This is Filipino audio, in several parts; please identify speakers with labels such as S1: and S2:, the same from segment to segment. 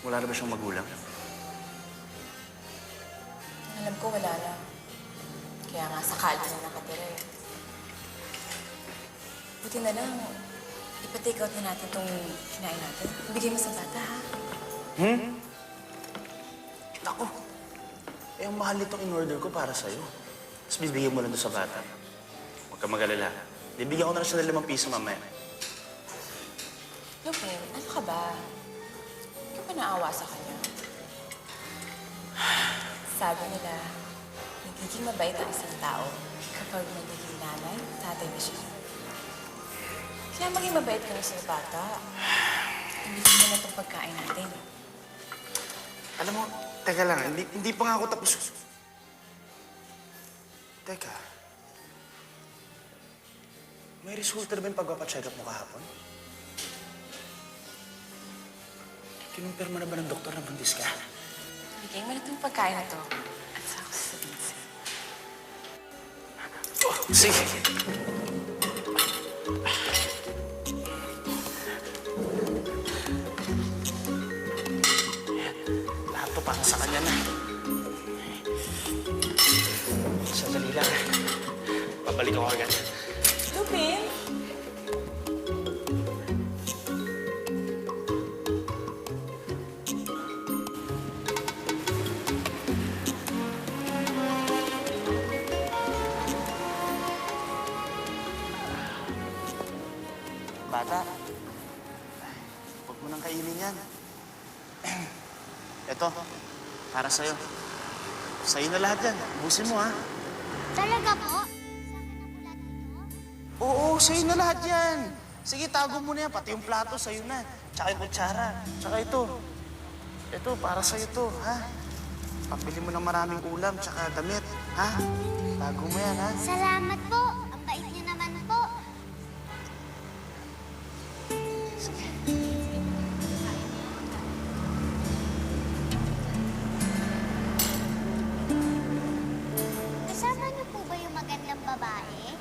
S1: Wala na ba siyang magulang?
S2: Alam ko wala na. Kaya nga sakali na nakatira eh. Buti na lang, ipa-take out na natin itong kinain natin. Ibigay mo sa bata, ha?
S1: Naku, ang mahal itong in-order ko para sa'yo. Tapos bibigyan mo lang doon sa bata. Huwag kang mag-alala. Bibigyan ko na lang siya ng 5 piso mamaya.
S2: Lupin, ano ka ba? Hindi ka ba naawa sa kanya? Sabi nila, nagiging mabait ang isang tao kapag nagiging nanay, tatay na siya. Kaya maging mabait ka na sa bata. Ibigay mo na itong pagkain natin.
S1: Alam mo, teka lang, hindi pa nga ako tapos. Teka. May resulta na ba yung pagpapacheck up mo kahapon? Kinumpirma na ba ng doktor na buntis ka?
S2: Bigay mo na itong pagkain na to. At saka ko sasabihin sa'yo.
S1: Oh, sige. Lahat to para sa kanya na. Sandali lang. Babalik ako agad.
S2: Lupin!
S1: Bata, huwag mo nang kainin yan. Eto, para sa'yo. Sa'yo na lahat yan. Ubusin mo, ha?
S3: Talaga po?
S1: Oo, sa'yo na lahat yan. Sige, tago mo na yan. Pati yung plato, sa'yo na. Tsaka yung kutsara. Tsaka ito. Ito, para sa'yo to, ha? Pabili mo ng maraming ulam, tsaka damit, ha? Tago mo yan, ha?
S3: Salamat po. Ang bait niyo naman po.
S1: Sige.
S3: Kasama niyo po ba yung magandang babae?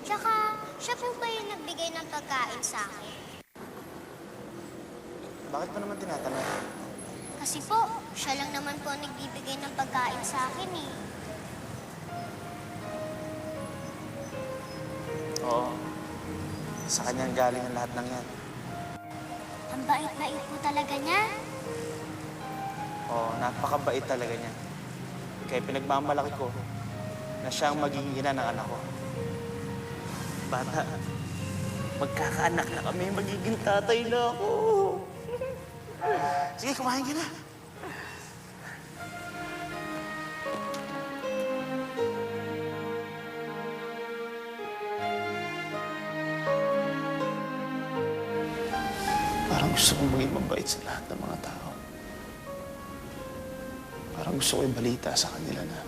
S3: Tsaka, siya po ba yung nagbigay ng pagkain sa akin?
S1: Bakit mo naman tinatanong?
S3: Kasi po, siya lang naman po ang nagbibigay ng pagkain sa akin eh.
S1: Oo. Sa kanyang galing ang lahat ng yan.
S3: Ang bait-bait po talaga niya.
S1: Oo, napakabait talaga niya. Kaya pinagmamalaki ko na siya ang magiging ina ng anak ko. Bata, magkakaanak na kami, magiging tatay na ako. Sige, kumain ka na. Parang gusto kong maging mabait sa lahat ng mga tao. Parang gusto ko ibalita sa kanila na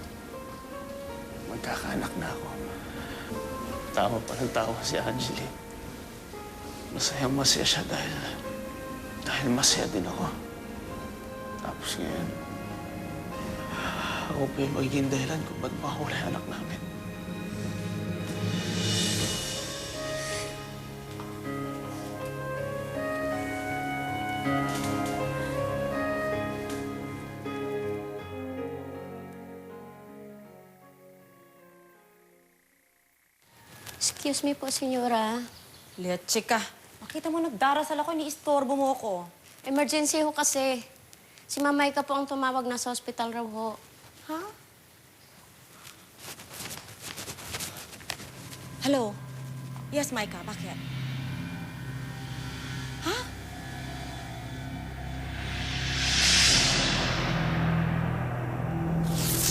S1: magkakaanak na ako. Tama pa ng tawa si Angeli. Masayang-masaya siya dahil masaya din ako. Tapos ngayon, ako pa yung magiging dahilan kung ba't mahuli ang anak namin.
S4: Excuse me po, senyora.
S5: Leche ka. Makita mo, nagdarasal ako, iniistorbo mo ako.
S4: Emergency ho kasi. Si Mamay ka po ang tumawag na sa hospital raw ho.
S5: Ha? Hello? Yes, Maika, bakit? Ha?